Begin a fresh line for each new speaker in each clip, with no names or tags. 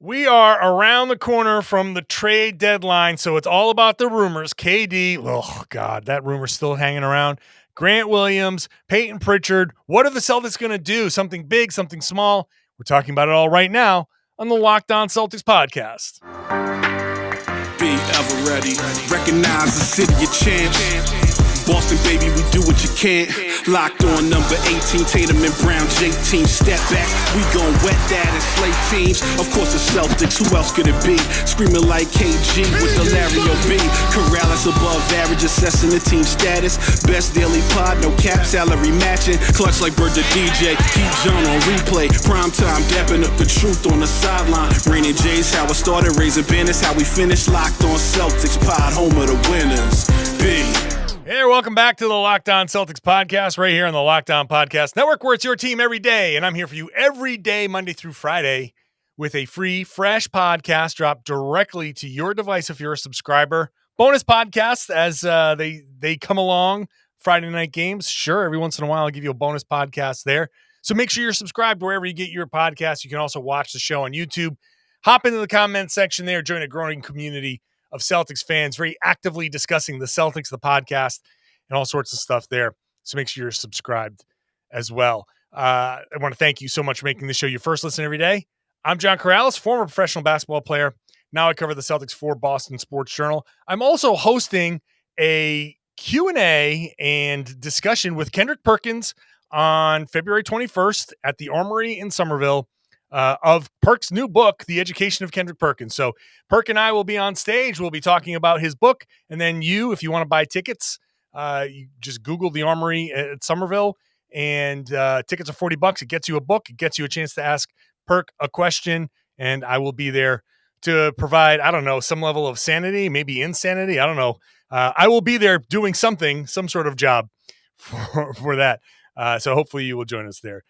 We are around the corner from the trade deadline, so it's all about the rumors. KD, oh God, that rumor's still hanging around. Grant Williams, Payton Pritchard. What are the Celtics going to do? Something big, something small? We're talking about it all right now on the Locked On Celtics podcast.
Be ever ready. Recognize the city of champs. Boston, baby, we do what you can't. Locked on number 18, Tatum and Brown, J-team, step back. We gon' wet that and slay teams. Of course, the Celtics, who else could it be? Screaming like KG with the Larry O.B. Karalis above average, assessing the team status. Best daily pod, no cap, salary matching. Clutch like Bird the DJ, keep John on replay. Prime time, dapping up the truth on the sideline. Raining J's, how it started, raising banners, how we finished. Locked on Celtics pod, home of the winners. B.
Hey, welcome back to the Locked On Celtics podcast right here on the Locked On Podcast Network, where it's your team every day. And I'm here for you every day, Monday through Friday, with a free, fresh podcast dropped directly to your device if you're a subscriber. Bonus podcasts as they come along. Friday night games. Sure, every once in a while I'll give you a bonus podcast there. So make sure you're subscribed wherever you get your podcast. You can also watch the show on YouTube. Hop into the comment section there. Join a growing community of Celtics fans very actively discussing the Celtics, the podcast, and all sorts of stuff there. So make sure you're subscribed as well. I want to thank you so much for making this show your first listen every day. I'm John Karalis, former professional basketball player. Now I cover the Celtics for Boston Sports Journal. I'm also hosting a Q&A and discussion with Kendrick Perkins on February 21st at the Armory in Somerville. Of Perk's new book, The Education of Kendrick Perkins. So Perk and I will be on stage. We'll be talking about his book. And then you, if you want to buy tickets, you just Google the Armory at Somerville, and tickets are $40. It gets you a book. It gets you a chance to ask Perk a question. And I will be there to provide, I don't know, some level of sanity, maybe insanity. I don't know. I will be there doing something, some sort of job for that. So hopefully you will join us there.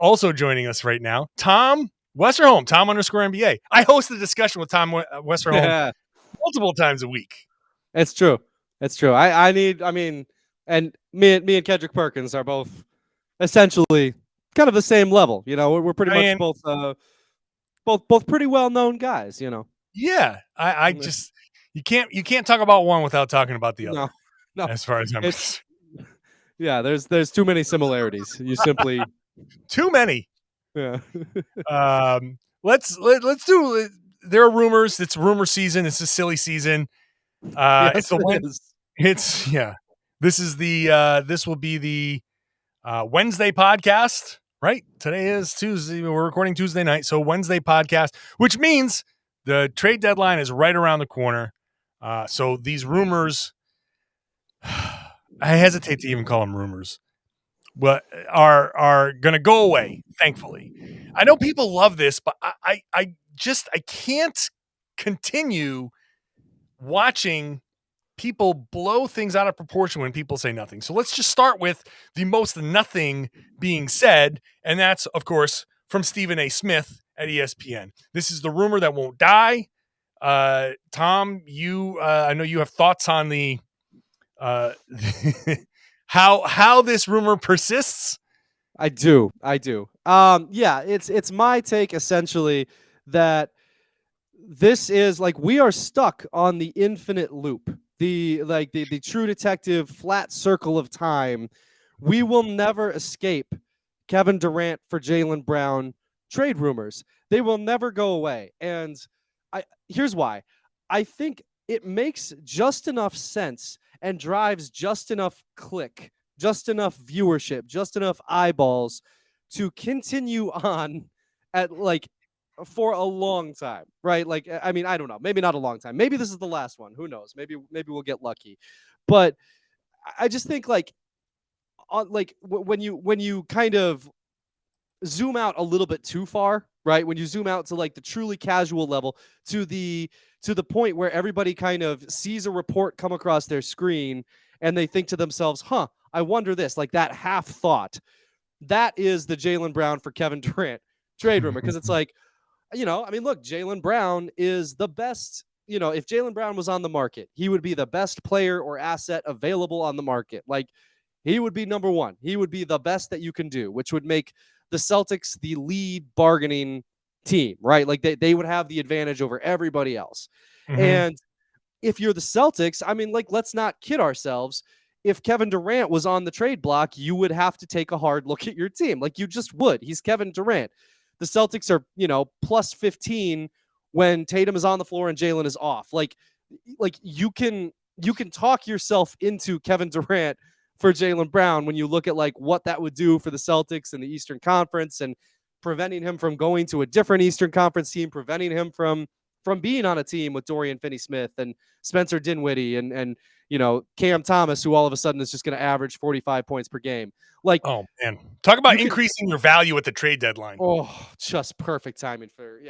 Also joining us right now, Tom Westerholm, Tom _NBA. I host a discussion with Tom Westerholm multiple times a week.
It's true. It's true. And me and Kendrick Perkins are both essentially kind of the same level. You know, we're pretty much both pretty well-known guys, you know.
Yeah. I just, you can't talk about one without talking about the other.
No.
As far as I'm concerned.
Yeah, there's too many similarities. You simply
too many.
Yeah.
Let's do. There are rumors. It's rumor season. It's a silly season.
Yes,
This is the. This will be the Wednesday podcast. Right. Today is Tuesday. We're recording Tuesday night, so Wednesday podcast, which means the trade deadline is right around the corner. So these rumors. I hesitate to even call them rumors, but are going to go away, thankfully. I know people love this, but I can't continue watching people blow things out of proportion when people say nothing. So let's just start with the most nothing being said, and that's, of course, from Stephen A. Smith at ESPN. This is the rumor that won't die. Tom, I know you have thoughts on the how this rumor persists.
I do. Yeah, it's my take essentially that this is like we are stuck on the infinite loop, the True Detective flat circle of time. We will never escape Kevin Durant for Jaylen Brown trade rumors. They will never go away. And here's why. I think it makes just enough sense and drives just enough click, just enough viewership, just enough eyeballs to continue on at for a long time, right? I don't know, maybe not a long time. Maybe this is the last one. Who knows? Maybe we'll get lucky. But I just think when you kind of zoom out a little bit too far, right? When you zoom out to the truly casual level, to the point where everybody kind of sees a report come across their screen and they think to themselves, I wonder this, that half thought. That is the Jaylen Brown for Kevin Durant trade rumor. Because it's look, Jaylen Brown is the best. If Jaylen Brown was on the market, he would be the best player or asset available on the market. He would be number one. He would be the best that you can do, which would make the Celtics the lead bargaining team, right? Like they would have the advantage over everybody else.
Mm-hmm.
And if you're the Celtics, I mean, like, let's not kid ourselves. If Kevin Durant was on the trade block, you would have to take a hard look at your team. Like, you just would. He's Kevin Durant. The Celtics are, plus 15 when Tatum is on the floor and Jaylen is off. Like you can talk yourself into Kevin Durant for Jaylen Brown when you look at like what that would do for the Celtics in the Eastern Conference and preventing him from going to a different Eastern Conference team, preventing him from being on a team with Dorian Finney-Smith and Spencer Dinwiddie and Cam Thomas, who all of a sudden is just going to average 45 points per game. Like,
oh man, talk about increasing your value at the trade deadline.
Oh, just perfect timing for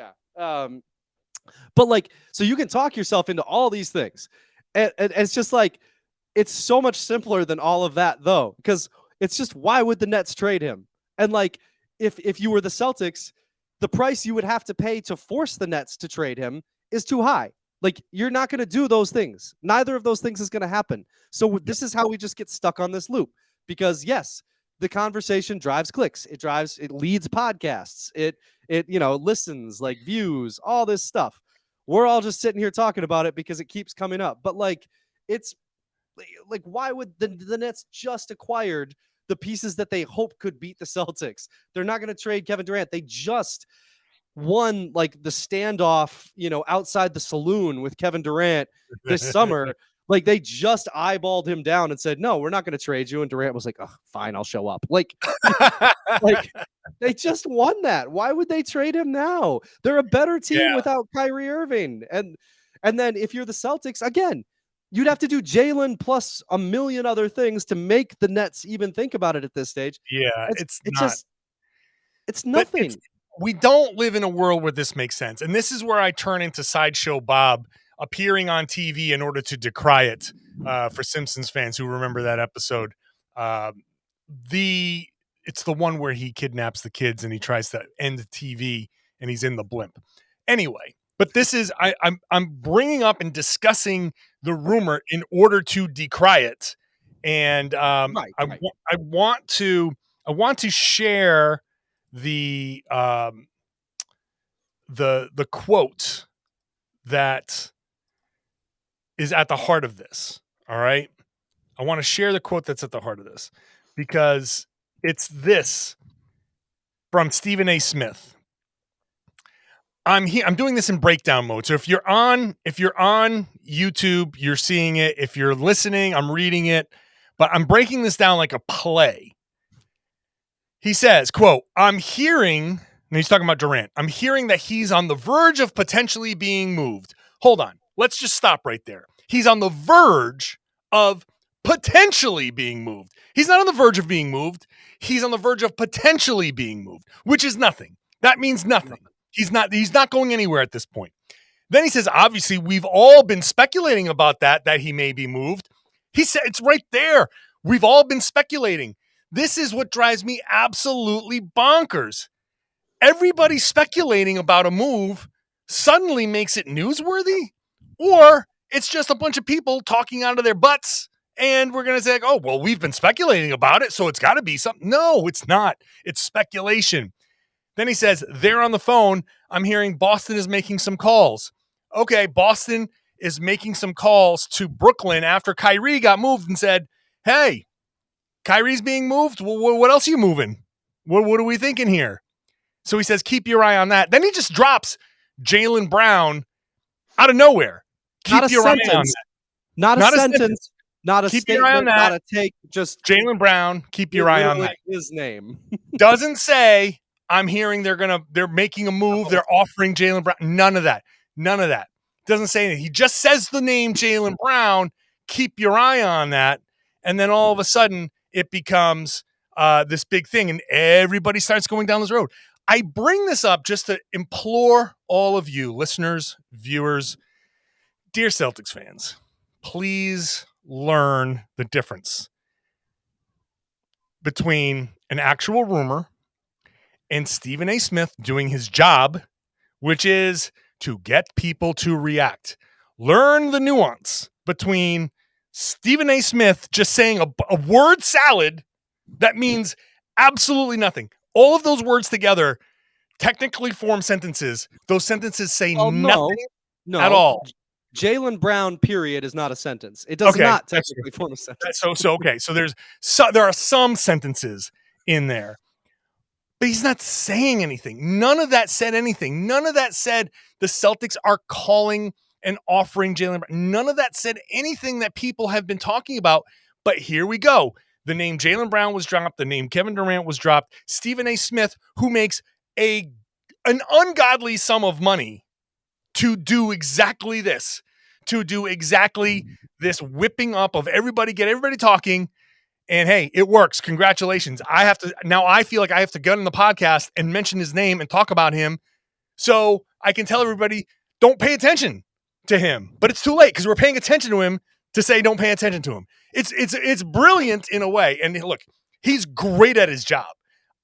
But like, so you can talk yourself into all these things, and it's just like it's so much simpler than all of that though, because it's just why would the Nets trade him? And like, if you were the Celtics, the price you would have to pay to force the Nets to trade him is too high. Like, you're not going to do those things. Neither of those things is going to happen. So this is how we just get stuck on this loop. Because yes, the conversation drives clicks. It leads podcasts. It listens, like views, all this stuff. We're all just sitting here talking about it because it keeps coming up. But like, it's like, why would the Nets just acquired the pieces that they hope could beat the Celtics? They're not going to trade Kevin Durant. They just won like the standoff, outside the saloon with Kevin Durant this summer. Like, they just eyeballed him down and said, no, we're not going to trade you. And Durant was like, oh, fine, I'll show up. Like, like they just won that. Why would they trade him now? They're a better team without Kyrie Irving. And then if you're the Celtics, again, you'd have to do Jaylen plus a million other things to make the Nets even think about it at this stage.
Yeah, it's
nothing.
We don't live in a world where this makes sense. And this is where I turn into Sideshow Bob appearing on TV in order to decry it, for Simpsons fans who remember that episode. It's the one where he kidnaps the kids and he tries to end the TV and he's in the blimp. Anyway, but this is I'm bringing up and discussing the rumor in order to decry it, and I want to share the quote that is at the heart of this. All right. I want to share the quote that's at the heart of this because it's this from Stephen A. Smith. I'm doing this in breakdown mode. So if you're on YouTube, you're seeing it. If you're listening, I'm reading it, but I'm breaking this down like a play. He says, quote, I'm hearing, and he's talking about Durant, I'm hearing that he's on the verge of potentially being moved. Hold on. Let's just stop right there. He's on the verge of potentially being moved. He's not on the verge of being moved. He's on the verge of potentially being moved, which is nothing. That means nothing. He's not going anywhere at this point. Then he says, obviously, we've all been speculating about that he may be moved. He said, it's right there. We've all been speculating. This is what drives me absolutely bonkers. Everybody speculating about a move suddenly makes it newsworthy, or it's just a bunch of people talking out of their butts and we're going to say, oh, well, we've been speculating about it, so it's got to be something. No, it's not. It's speculation. Then he says, they're on the phone. I'm hearing Boston is making some calls. Okay, Boston is making some calls to Brooklyn after Kyrie got moved and said, hey, Kyrie's being moved. Well, what else are you moving? What are we thinking here? So he says, keep your eye on that. Then he just drops Jaylen Brown out of nowhere. Keep your eye on that.
Not a sentence. Not a statement. Not a take. Just
Jaylen Brown. Keep your eye on that.
His name
doesn't say I'm hearing they're making a move. They're offering Jaylen Brown. None of that. Doesn't say anything. He just says the name Jaylen Brown. Keep your eye on that. And then all of a sudden it becomes this big thing and everybody starts going down this road. I bring this up just to implore all of you listeners, viewers, dear Celtics fans, please learn the difference between an actual rumor and Stephen A. Smith doing his job, which is to get people to react. Learn the nuance between Stephen A. Smith just saying a word salad that means absolutely nothing. All of those words together technically formed sentences. Those sentences say
Oh,
nothing
no.
at all.
Jaylen Brown, period, is not a sentence. It does
Okay,
not
that's
technically form a sentence.
okay. So there are some sentences in there, but he's not saying anything. None of that said anything. None of that said the Celtics are calling and offering Jaylen Brown. None of that said anything that people have been talking about. But here we go. The name Jaylen Brown was dropped. The name Kevin Durant was dropped. Stephen A. Smith, who makes an ungodly sum of money to do exactly this, whipping up of everybody, get everybody talking. And hey, it works. Congratulations. I feel like I have to get on the podcast and mention his name and talk about him so I can tell everybody, don't pay attention to him. But it's too late because we're paying attention to him to say don't pay attention to him. It's brilliant in a way. And look, he's great at his job.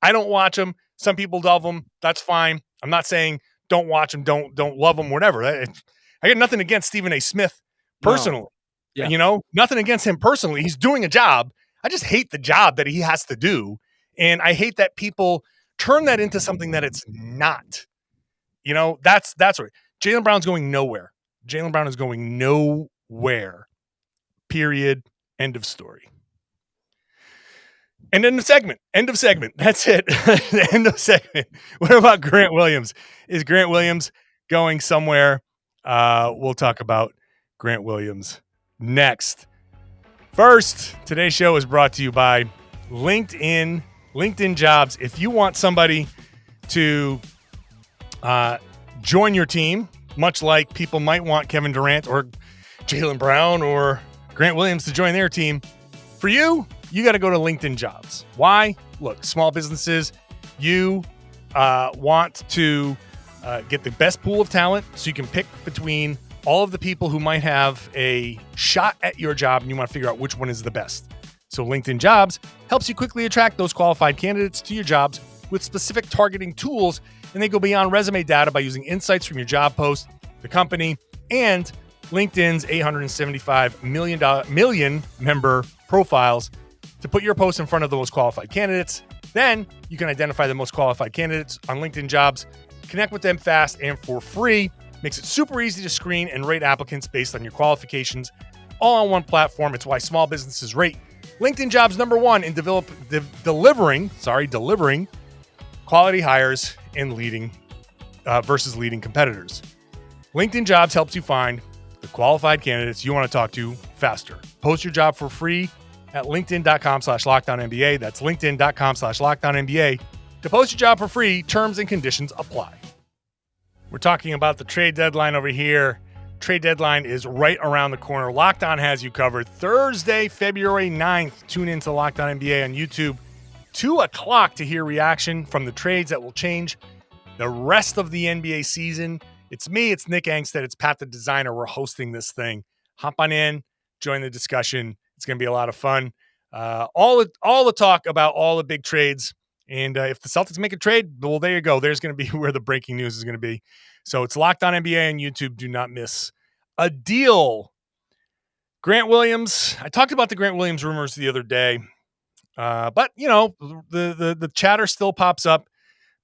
I don't watch him. Some people love him. That's fine. I'm not saying don't watch him, don't love him, whatever. I got nothing against Stephen A. Smith personally.
No. Yeah.
Nothing against him personally. He's doing a job. I just hate the job that he has to do. And I hate that people turn that into something that it's not. That's right. Jaylen Brown's going nowhere. Jaylen Brown is going nowhere. Period. End of story. And end of segment. That's it. End of segment. What about Grant Williams? Is Grant Williams going somewhere? We'll talk about Grant Williams next. First, today's show is brought to you by LinkedIn. LinkedIn Jobs. If you want somebody to join your team, much like people might want Kevin Durant or Jaylen Brown or Grant Williams to join their team, for you got to go to LinkedIn Jobs. Why? Look, small businesses, you want to get the best pool of talent so you can pick between all of the people who might have a shot at your job, and you want to figure out which one is the best. So LinkedIn Jobs helps you quickly attract those qualified candidates to your jobs with specific targeting tools, and they go beyond resume data by using insights from your job post, the company, and LinkedIn's 875 million member profiles to put your post in front of the most qualified candidates. Then you can identify the most qualified candidates on LinkedIn Jobs, connect with them fast and for free. Makes it super easy to screen and rate applicants based on your qualifications, all on one platform. It's why small businesses rate LinkedIn Jobs #1 in delivering quality hires and versus leading competitors. LinkedIn Jobs helps you find the qualified candidates you want to talk to faster. Post your job for free at linkedin.com/LocdownNBA. That's linkedin.com/LocdownNBA. To post your job for free, terms and conditions apply. We're talking about the trade deadline over here. Trade deadline is right around the corner. Locked On has you covered. Thursday, February 9th. Tune into Locked On NBA on YouTube. 2 o'clock to hear reaction from the trades that will change the rest of the NBA season. It's me, it's Nick Angstead, it's Pat the Designer. We're hosting this thing. Hop on in, join the discussion. It's going to be a lot of fun. All the talk about all the big trades. And if the Celtics make a trade, well, there you go. There's going to be where the breaking news is going to be. So it's Locked On NBA on YouTube. Do not miss a deal. Grant Williams. I talked about the Grant Williams rumors the other day. But, the chatter still pops up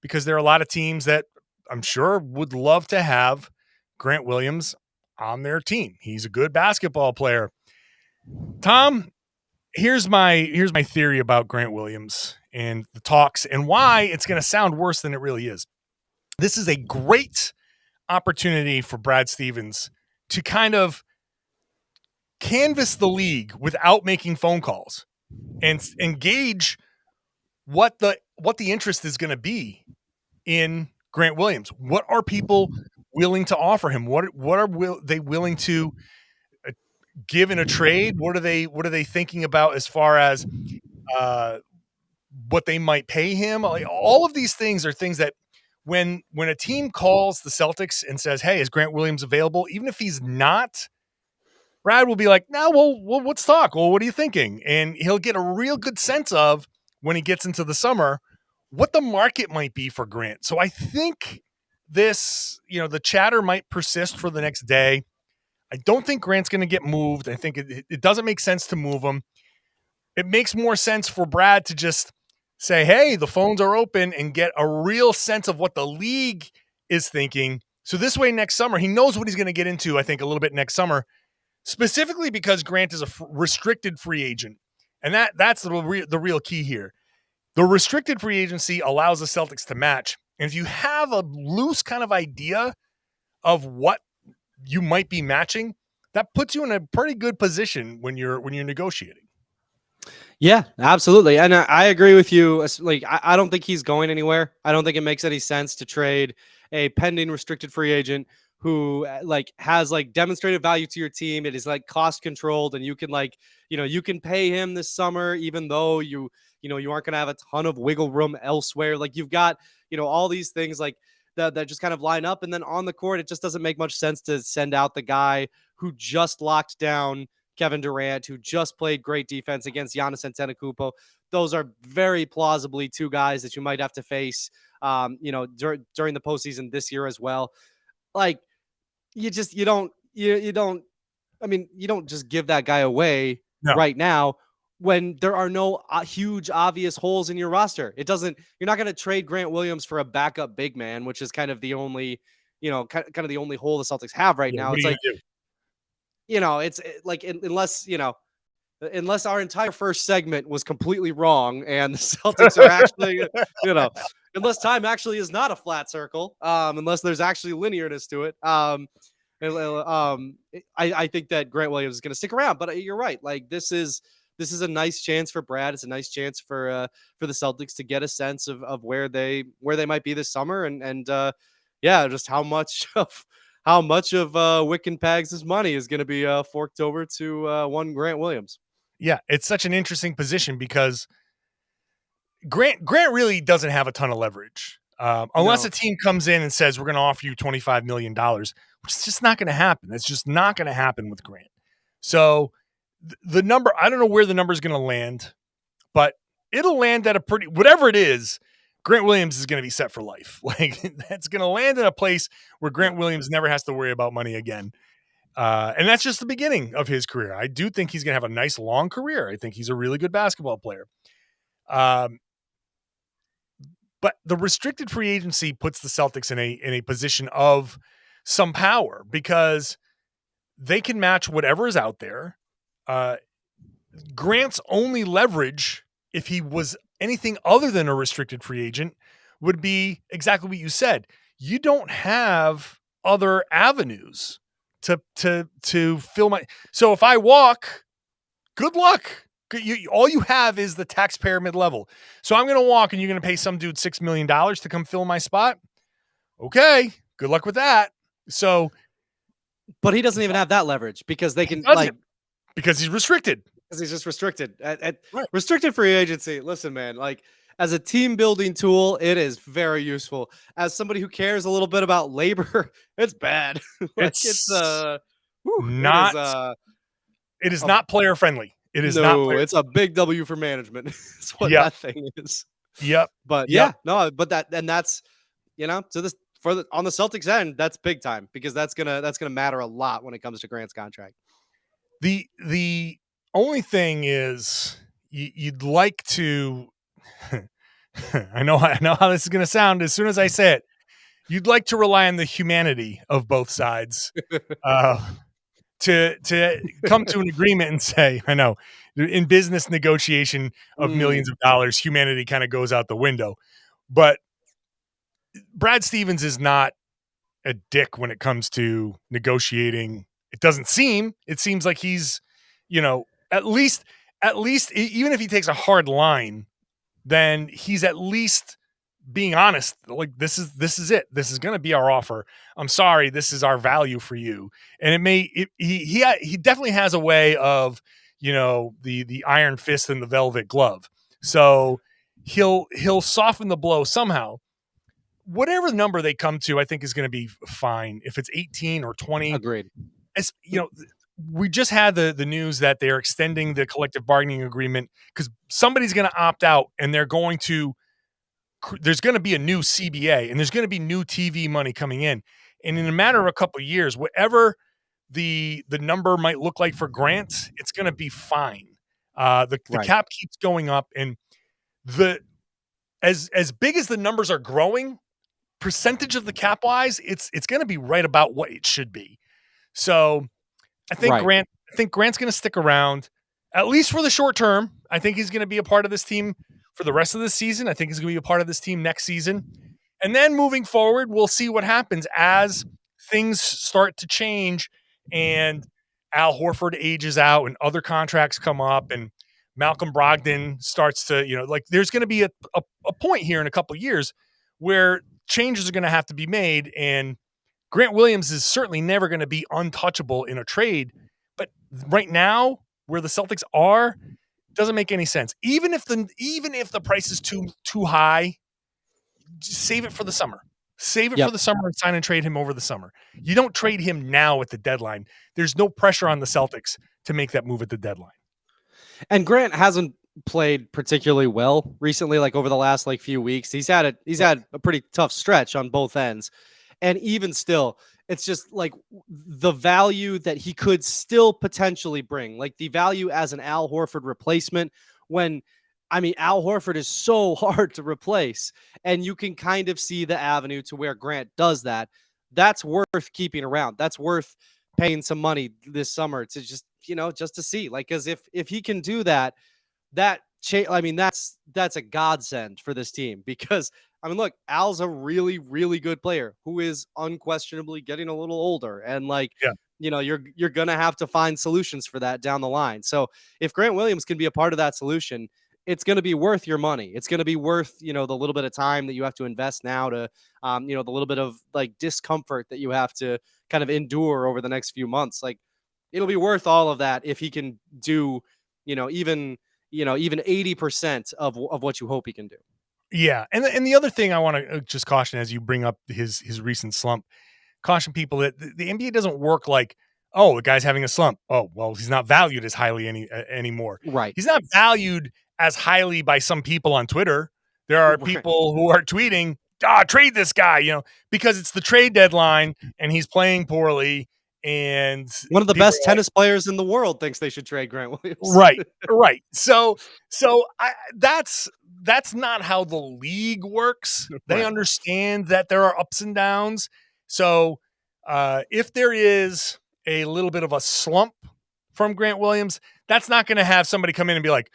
because there are a lot of teams that I'm sure would love to have Grant Williams on their team. He's a good basketball player. Tom, here's my theory about Grant Williams and the talks and why it's going to sound worse than it really is. This is a great opportunity for Brad Stevens to kind of canvass the league without making phone calls and engage what the interest is going to be in Grant Williams. What are people willing to offer him? What are they willing to give in a trade? What are they thinking about as far as what they might pay him? Like, all of these things are things that when a team calls the Celtics and says, "Hey, is Grant Williams available?" Even if he's not, Brad will be like, "No, well, let's talk. Well, what are you thinking?" And he'll get a real good sense of, when he gets into the summer, what the market might be for Grant. So I think this, the chatter might persist for the next day. I don't think Grant's going to get moved. I think it doesn't make sense to move him. It makes more sense for Brad to just say, hey, the phones are open, and get a real sense of what the league is thinking. So this way, next summer, he knows what he's going to get into, I think, a little bit next summer, specifically because Grant is a restricted free agent. And that's the real key here. The restricted free agency allows the Celtics to match. And if you have a loose kind of idea of what you might be matching, that puts you in a pretty good position when you're negotiating.
Yeah, absolutely. And I agree with you. Like, I don't think he's going anywhere. I don't think it makes any sense to trade a pending restricted free agent who has demonstrated value to your team. It is cost controlled, and you can you can pay him this summer, even though you aren't going to have a ton of wiggle room elsewhere. Like, you've got, all these things that just kind of line up. And then on the court, it just doesn't make much sense to send out the guy who just locked down Kevin Durant, who just played great defense against Giannis Antetokounmpo. Those are very plausibly two guys that you might have to face, during the postseason this year as well. Like, you don't just give that guy away right now when there are no huge obvious holes in your roster. You're not going to trade Grant Williams for a backup big man, which is kind of the only, kind of the only hole the Celtics have right now. It's unless our entire first segment was completely wrong and the Celtics are actually, unless time actually is not a flat circle, unless there's actually linearness to it. I think that Grant Williams is going to stick around, but you're right. Like, this is a nice chance for Brad. It's a nice chance for the Celtics to get a sense of where they might be this summer, and just how much of Wiccan Pags' money is going to be forked over to one Grant Williams.
Yeah, it's such an interesting position because Grant really doesn't have a ton of leverage. Unless a team comes in and says, we're going to offer you $25 million, which is just not going to happen. It's just not going to happen with Grant. So the number, I don't know where the number is going to land, but it'll land at whatever it is, Grant Williams is going to be set for life. Like, that's going to land in a place where Grant Williams never has to worry about money again. And that's just the beginning of his career. I do think he's going to have a nice long career. I think he's a really good basketball player. But the restricted free agency puts the Celtics in a position of some power because they can match whatever is out there. Grant's only leverage, if he was anything other than a restricted free agent, would be exactly what you said. You don't have other avenues to fill my. So if I walk, good luck. All you have is the tax pyramid level. So I'm going to walk, and you're going to pay some dude $6 million to come fill my spot. Okay, good luck with that. So,
but he doesn't even have that leverage because they can
because he's restricted.
Because he's just restricted.
Right.
Restricted free agency. Listen, man, as a team building tool, it is very useful. As somebody who cares a little bit about labor, it's bad. It
is not player friendly. It is
it's a big W for management. That's what that thing is.
Yep.
But that's so this on the Celtics end, that's big time because that's gonna matter a lot when it comes to Grant's contract.
The only thing is you'd like to. I know how this is going to sound as soon as I say it. You'd like to rely on the humanity of both sides to come to an agreement and say, I know, in business negotiation of millions of dollars, humanity kind of goes out the window. But Brad Stevens is not a dick when it comes to negotiating. It seems like he's, at least even if he takes a hard line, then he's at least being honest. Like, this is it. This is going to be our offer. I'm sorry. This is our value for you. And he definitely has a way of, the iron fist and the velvet glove. So he'll soften the blow somehow. Whatever number they come to, I think is going to be fine. If it's 18 or 20,
agreed.
As we just had the news that they're extending the collective bargaining agreement because somebody's going to opt out, and there's going to be a new CBA, and there's going to be new TV money coming in. And in a matter of a couple of years, whatever the number might look like for Grant, it's going to be fine. The cap keeps going up, and the as big as the numbers are growing, percentage of the cap wise, it's going to be right about what it should be. So I think
Right.
Grant's going to stick around at least for the short term. I think he's going to be a part of this team for the rest of the season. I think he's going to be a part of this team next season. And then moving forward, we'll see what happens as things start to change and Al Horford ages out and other contracts come up and Malcolm Brogdon starts to, like there's going to be a point here in a couple of years where changes are going to have to be made. And Grant Williams is certainly never going to be untouchable in a trade. But right now, where the Celtics are, doesn't make any sense. Even if the price is too high, just save it for the summer. Save it for the summer and sign and trade him over the summer. You don't trade him now at the deadline. There's no pressure on the Celtics to make that move at the deadline.
And Grant hasn't played particularly well recently, like over the last few weeks. He's had a pretty tough stretch on both ends. And even still, it's just like the value that he could still potentially bring, like the value as an Al Horford replacement when Al Horford is so hard to replace, and you can kind of see the avenue to where Grant does that. That's worth keeping around. That's worth paying some money this summer to just to see, because if he can do that, that's a godsend for this team, because look, Al's a really, really good player who is unquestionably getting a little older, and you're gonna have to find solutions for that down the line. So if Grant Williams can be a part of that solution, it's going to be worth your money. It's going to be worth, the little bit of time that you have to invest now to, the little bit of discomfort that you have to kind of endure over the next few months. It'll be worth all of that if he can do, even 80% of what you hope he can do.
Yeah. And the other thing I want to just caution as you bring up his recent slump, caution people that the NBA doesn't work like, oh, the guy's having a slump. Oh, well, he's not valued as highly anymore.
Right.
He's not valued as highly by some people on Twitter. There are people who are tweeting, trade this guy, because it's the trade deadline and he's playing poorly. And
one of the best tennis players in the world thinks they should trade Grant Williams.
Right. So that's not how the league works. They understand that there are ups and downs. So if there is a little bit of a slump from Grant Williams, that's not going to have somebody come in and be like,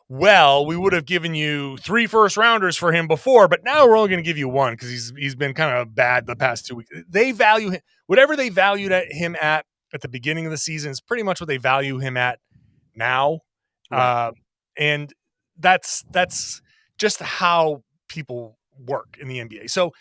well, we would have given you 3 first-rounders for him before, but now we're only going to give you 1 because he's been kind of bad the past 2 weeks. They value him. Whatever they valued him at the beginning of the season is pretty much what they value him at now. And that's just how people work in the NBA. So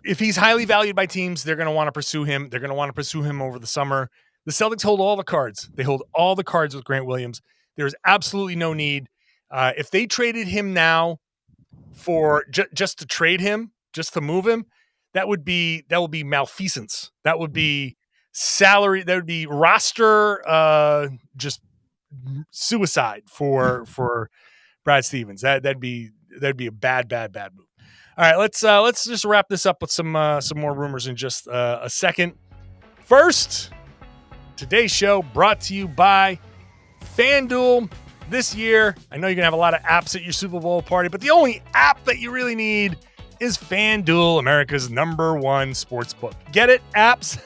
if he's highly valued by teams, they're going to want to pursue him. They're going to want to pursue him over the summer. The Celtics hold all the cards. They hold all the cards with Grant Williams. There's absolutely no need. If they traded him now for just to trade him, just to move him, that would be malfeasance. That would be salary. That would be roster just suicide for Brad Stevens. That'd be a bad move. All right, let's just wrap this up with some more rumors in just a second. First, today's show brought to you by FanDuel. This year, I know you're gonna have a lot of apps at your Super Bowl party, but the only app that you really need is FanDuel, America's #1 sportsbook. Get it, apps?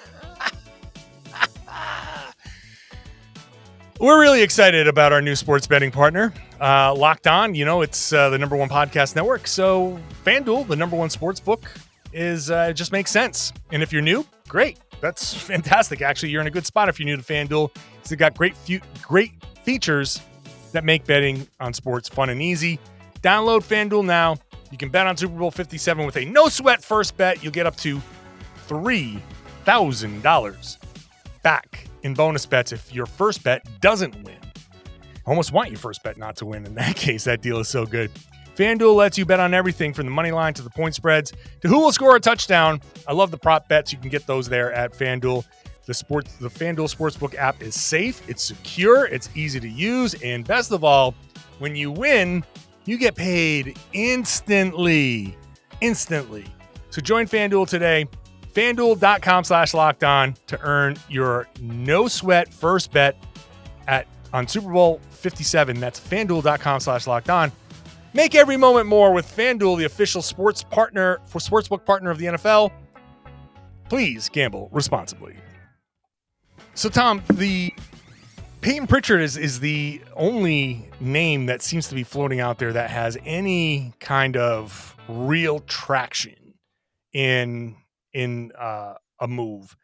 We're really excited about our new sports betting partner, Locked On. It's the #1 podcast network. So FanDuel, the #1 sportsbook, is just makes sense. And if you're new, great. That's fantastic. Actually, you're in a good spot if you're new to FanDuel. It's got great features that make betting on sports fun and easy. Download FanDuel now. You can bet on Super Bowl 57 with a no-sweat first bet. You'll get up to $3,000 back in bonus bets if your first bet doesn't win. I almost want your first bet not to win in that case. That deal is so good. FanDuel lets you bet on everything from the money line to the point spreads to who will score a touchdown. I love the prop bets. You can get those there at FanDuel. The FanDuel Sportsbook app is safe, it's secure, it's easy to use, and best of all, when you win, you get paid instantly. So join FanDuel today. FanDuel.com/lockedon to earn your no-sweat first bet on Super Bowl 57. That's FanDuel.com/lockedon. Make every moment more with FanDuel, the official sportsbook partner of the NFL. Please gamble responsibly. So, Tom, the Payton Pritchard is the only name that seems to be floating out there that has any kind of real traction in a move.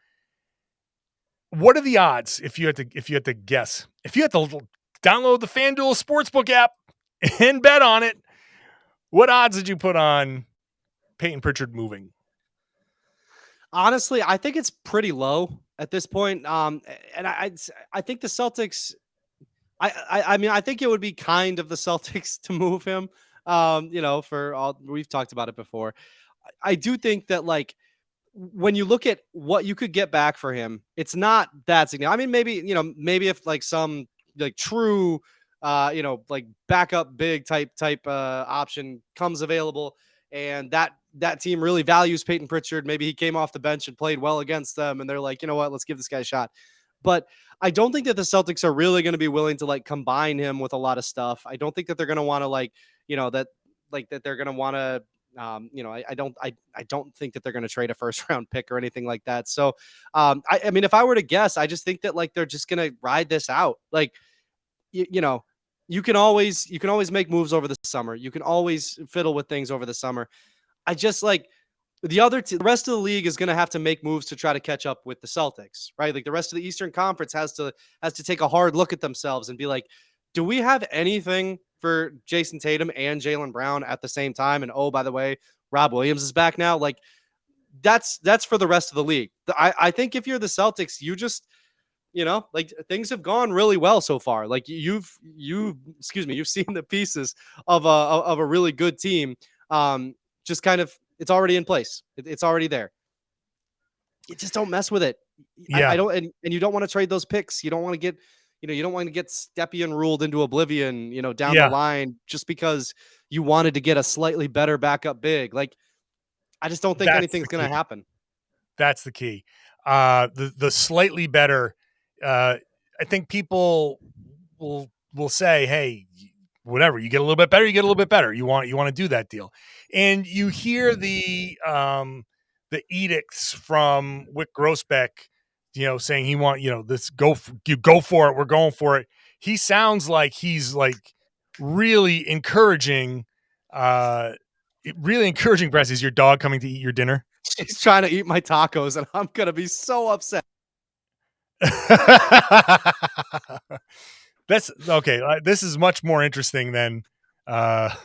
What are the odds if you had to guess? If you had to download the FanDuel Sportsbook app and bet on it, what odds did you put on Payton Pritchard moving?
Honestly, I think it's pretty low at this point. And I think the Celtics. I mean, I think it would be kind of the Celtics to move him. For all we've talked about it before. I do think that when you look at what you could get back for him, it's not that significant. I mean, maybe if some true, backup big type option comes available, and that team really values Payton Pritchard. Maybe he came off the bench and played well against them, and they're like, you know what, let's give this guy a shot. But I don't think that the Celtics are really going to be willing to combine him with a lot of stuff. I don't think that they're going to want to that they're going to want to. I don't think that they're going to trade a first round pick or anything like that. So, I mean, if I were to guess, I just think that they're just going to ride this out. You can always make moves over the summer. You can always fiddle with things over the summer. I just the rest of the league is going to have to make moves to try to catch up with the Celtics, right? The rest of the Eastern Conference has to take a hard look at themselves and be like, do we have anything for Jayson Tatum and Jaylen Brown at the same time? And oh, by the way, Rob Williams is back now. That's for the rest of the league. I think if you're the Celtics, you just, things have gone really well so far. You've seen the pieces of a really good team. Just kind of, it's already in place. It's already there. You just don't mess with it.
Yeah.
I don't, and you don't want to trade those picks. You don't want to get, you don't want to get Stepien ruled into oblivion, down the line just because you wanted to get a slightly better backup big. I just don't think anything's going to happen.
That's the key. The slightly better. I think people will say, hey, whatever, you get a little bit better, you get a little bit better. You want to do that deal. And you hear the edicts from Wick Grossbeck, saying he want, this go for it. We're going for it. He sounds like he's really encouraging, Press. Is your dog coming to eat your dinner?
She's trying to eat my tacos and I'm going to be so upset.
That's okay. This is much more interesting than, it's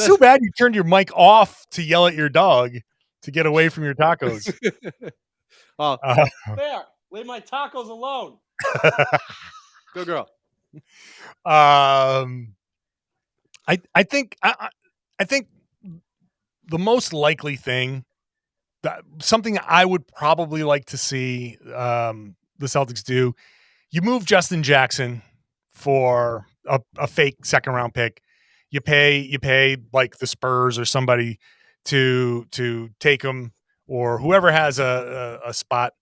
too bad you turned your mic off to yell at your dog to get away from your tacos.
There, leave my tacos alone. Good girl.
I think the most likely thing, something I would probably like to see the Celtics do, you move Justin Jackson for a fake second round pick. You pay like the Spurs or somebody to take him, or whoever has a spot.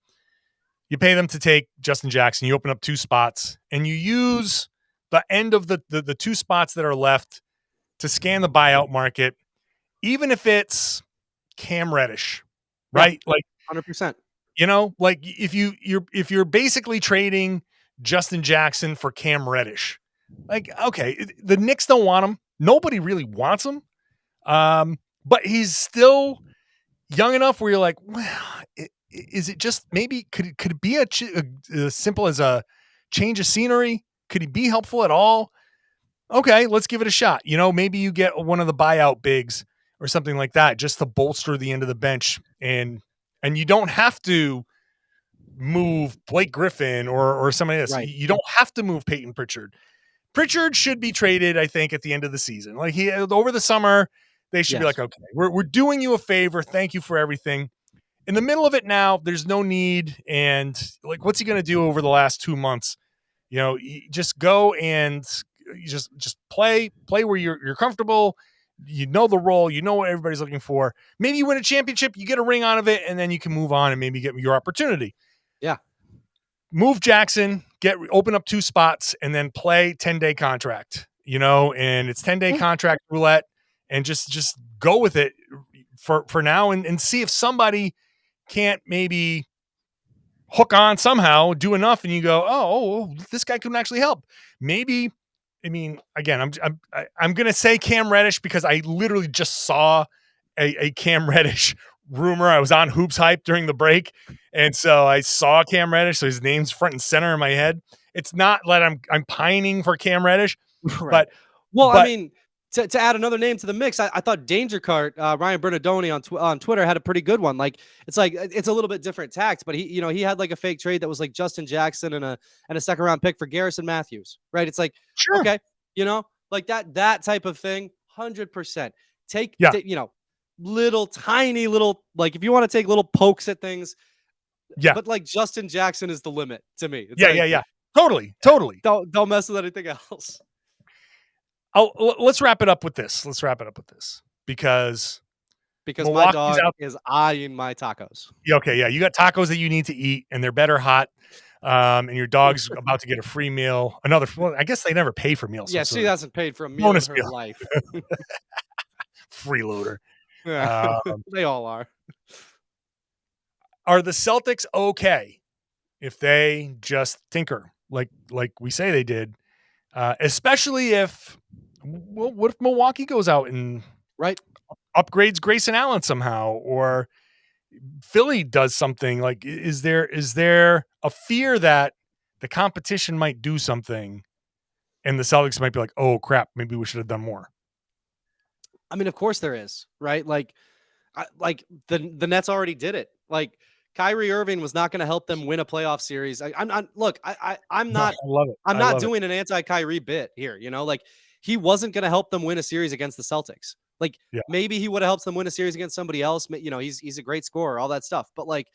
You pay them to take Justin Jackson. You open up 2 spots, and you use the end of the 2 spots that are left to scan the buyout market, even if it's Cam Reddish, right?
Yeah, 100%.
If you're basically trading Justin Jackson for Cam Reddish, okay, the Knicks don't want him. Nobody really wants him. But he's still young enough where you're like, well, is it just maybe could it be as simple as a change of scenery? Could he be helpful at all? Okay, let's give it a shot. Maybe you get one of the buyout bigs or something like that just to bolster the end of the bench, and you don't have to move Blake Griffin or somebody else. Right. You don't have to move Payton Pritchard. Pritchard should be traded, I think, at the end of the season. Over the summer, they should be like, okay, we're doing you a favor. Thank you for everything. In the middle of it now, there's no need. And what's he going to do over the last 2 months? Just go and just play where you're comfortable. You know the role. You know what everybody's looking for. Maybe you win a championship, you get a ring out of it, and then you can move on and maybe get your opportunity.
Yeah.
Move Jackson, open up 2 spots, and then play 10-day contract. and it's 10-day contract roulette, and just go with it for now and see if somebody can't maybe hook on somehow, do enough, and you go, oh, this guy can actually help. Maybe, again, I'm gonna say Cam Reddish because I literally just saw a Cam Reddish rumor. I was on Hoops Hype during the break, and so I saw Cam Reddish, so his name's front and center in my head. It's not that I'm pining for Cam Reddish,
Right.
but
To add another name to the mix, I thought Danger Cart, Ryan Bernardoni on Twitter had a pretty good one. Like it's a little bit different tact, but he had like a fake trade that was like Justin Jackson and a second round pick for Garrison Matthews, right? It's like,
sure.
Okay, like that type of thing, 100%. Take little tiny little, like if you want to take little pokes at things, but like Justin Jackson is the limit to me. It's
yeah. Totally.
Don't mess with anything else.
Let's wrap it up with this. Because
my dog is eyeing my tacos.
Okay, yeah, you got tacos that you need to eat, and they're better hot. And your dog's about to get a free meal. Well, I guess they never pay for meals.
Yeah, she hasn't paid for a meal in her life.
Freeloader.
Yeah, they all are.
Are the Celtics okay if they just tinker like we say they did? Especially if, what if Milwaukee goes out and upgrades Grayson Allen somehow, or Philly does something? Like, is there a fear that the competition might do something and the Celtics might be like, oh crap, maybe we should have done more?
Of course there is, right? Like the Nets already did it. Like Kyrie Irving was not going to help them win a playoff series. I'm not doing an anti-Kyrie bit here. Like he wasn't going to help them win a series against the Celtics. Like maybe he would have helped them win a series against somebody else. He's a great scorer, all that stuff. But like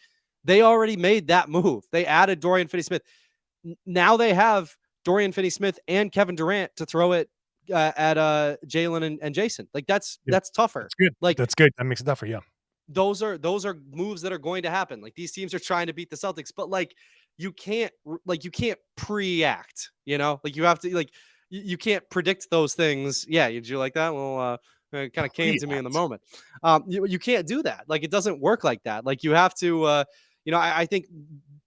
they already made that move. They added Dorian Finney-Smith. Now they have Dorian Finney-Smith and Kevin Durant to throw it at Jaylen and Jayson. Like that's tougher.
That's good.
Like
that's good. That makes it tougher. Yeah.
Those are moves that are going to happen. Like these teams are trying to beat the Celtics, but like you can't pre-act, like you have to, like you can't predict those things. Yeah. Did you like that? Well, it kind of came to me in the moment. You can't do that. Like it doesn't work like that. Like you have to, I think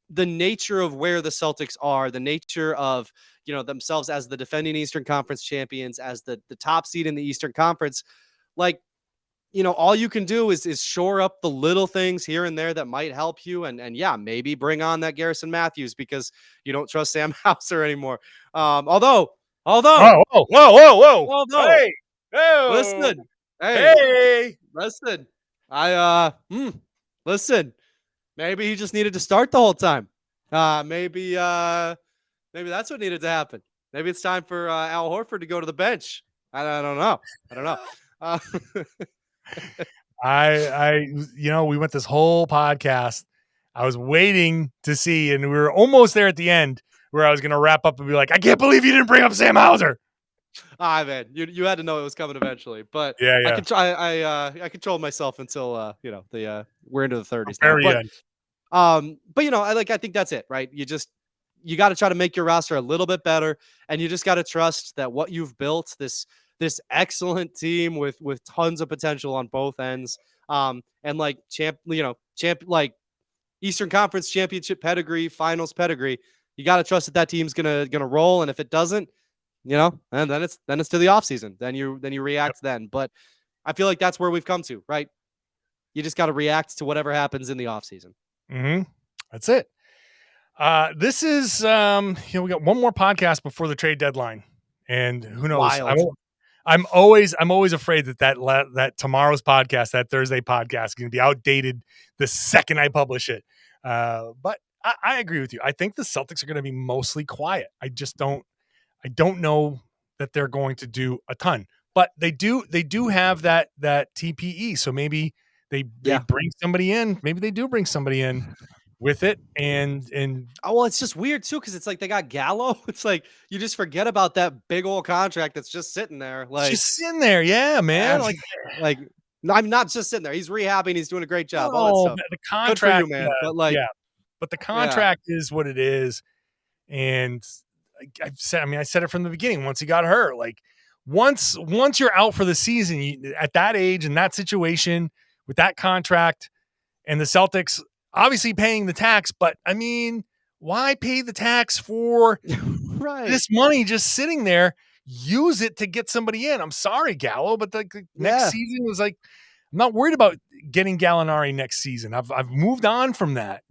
the nature of where the Celtics are, the nature of, themselves as the defending Eastern Conference champions, as the top seed in the Eastern Conference, like, all you can do is shore up the little things here and there that might help you. And yeah, maybe bring on that Garrison Matthews because you don't trust Sam Hauser anymore. Although,
whoa, hey,
listen, listen, maybe he just needed to start the whole time. Maybe that's what needed to happen. Maybe it's time for Al Horford to go to the bench. I don't know.
We went this whole podcast. I was waiting to see, and we were almost there at the end where I was going to wrap up and be like, I can't believe you didn't bring up Sam Hauser.
Man, you had to know it was coming eventually, but
yeah.
I controlled myself until we're into the 30s now.
Very end.
I think that's it, right? You got to try to make your roster a little bit better, and you just got to trust that what you've built, this excellent team with tons of potential on both ends, and like like Eastern Conference championship pedigree, finals pedigree, you got to trust that team's gonna roll, and if it doesn't, and then it's to the offseason. Then you react then. But I feel like that's where we've come to, right? You just got to react to whatever happens in the offseason.
Mm-hmm. That's it. This is we got one more podcast before the trade deadline, and who knows?
Wild.
I'm always afraid that tomorrow's podcast, that Thursday podcast, is going to be outdated the second I publish it. But I agree with you. I think the Celtics are going to be mostly quiet. I don't know that they're going to do a ton, but they do have that TPE. So maybe they bring somebody in. Maybe they do bring somebody in with it. And
it's just weird too, because it's like they got Gallo. It's like you just forget about that big old contract that's just sitting there. Like
just sitting there, yeah, man.
I'm not just sitting there. He's rehabbing. He's doing a great job. All that stuff.
The contract,
good for you, man.
But the contract is what it is. And I said it from the beginning. Once he got hurt, like once you're out for the season, at that age and that situation with that contract, and the Celtics obviously paying the tax, but I mean, why pay the tax for
Right.
this money just sitting there? Use it to get somebody in. I'm sorry, Gallo, but the next season was like, I'm not worried about getting Gallinari next season. I've moved on from that.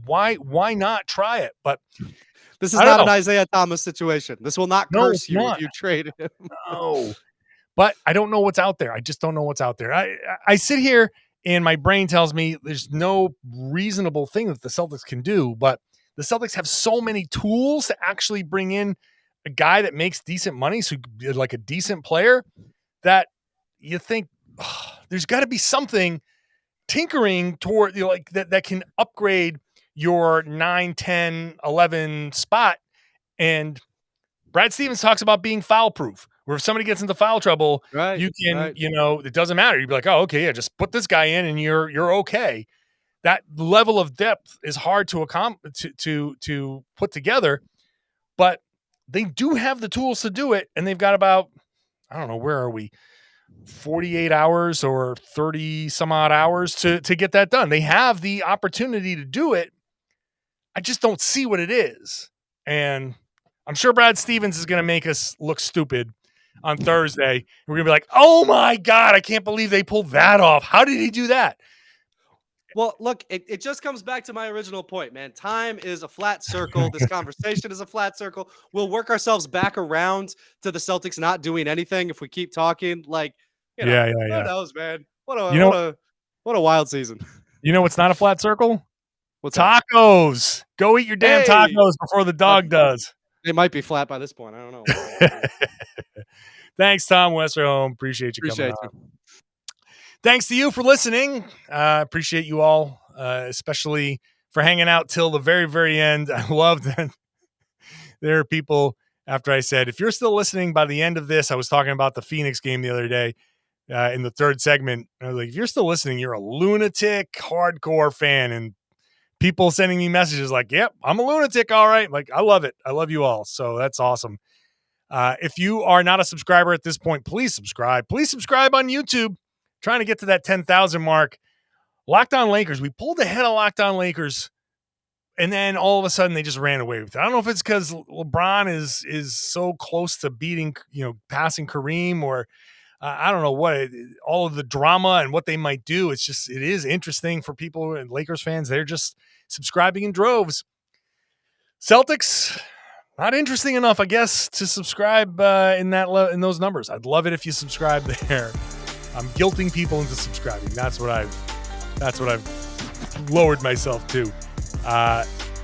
Why not try it? But
this is not an Isaiah Thomas situation. This will not curse you if you trade him.
No. But I don't know what's out there. I just don't know what's out there. I sit here and my brain tells me there's no reasonable thing that the Celtics can do, but the Celtics have so many tools to actually bring in a guy that makes decent money, so like a decent player, that you think there's got to be something tinkering toward, like that can upgrade your 9, 10, 11 spot. And Brad Stevens talks about being foul proof, where if somebody gets into foul trouble, you can, it doesn't matter. You'd be like, oh, okay, yeah, just put this guy in and you're okay. That level of depth is hard to put together, but they do have the tools to do it. And they've got about, I don't know, where are we? 48 hours or 30 some odd hours to get that done. They have the opportunity to do it. I just don't see what it is. And I'm sure Brad Stevens is going to make us look stupid on Thursday. We're going to be like, oh my God, I can't believe they pulled that off. How did he do that?
Well, look, it just comes back to my original point, man. Time is a flat circle. This conversation is a flat circle. We'll work ourselves back around to the Celtics not doing anything if we keep talking. Like, who knows, man? What a wild season.
You know what's not a flat circle?
What's
tacos? That? Go eat your damn tacos before the dog does.
They might be flat by this point. I don't know.
Thanks, Tom Westerholm. Appreciate you coming on. Thanks to you for listening. Appreciate you all, especially for hanging out till the very, very end. I love that there are people, after I said, if you're still listening by the end of this, I was talking about the Phoenix game the other day in the third segment. I was like, if you're still listening, you're a lunatic hardcore fan. And people sending me messages like, yep, I'm a lunatic. All right. Like, I love it. I love you all. So that's awesome. If you are not a subscriber at this point, please subscribe. Please subscribe on YouTube. Trying to get to that 10,000 mark. Locked On Lakers. We pulled ahead of Locked On Lakers, and then all of a sudden they just ran away with it. I don't know if it's because LeBron is so close to beating, passing Kareem, or I don't know what. All of the drama and what they might do. It is interesting for people and Lakers fans. They're just subscribing in droves. Celtics, not interesting enough, I guess, to subscribe in those numbers. I'd love it if you subscribe there. I'm guilting people into subscribing. That's what I've lowered myself to.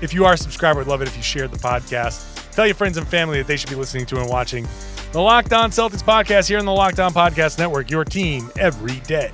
If you are a subscriber, I'd love it if you shared the podcast. Tell your friends and family that they should be listening to and watching the Locked On Celtics podcast here on the Locked On Podcast Network, your team every day.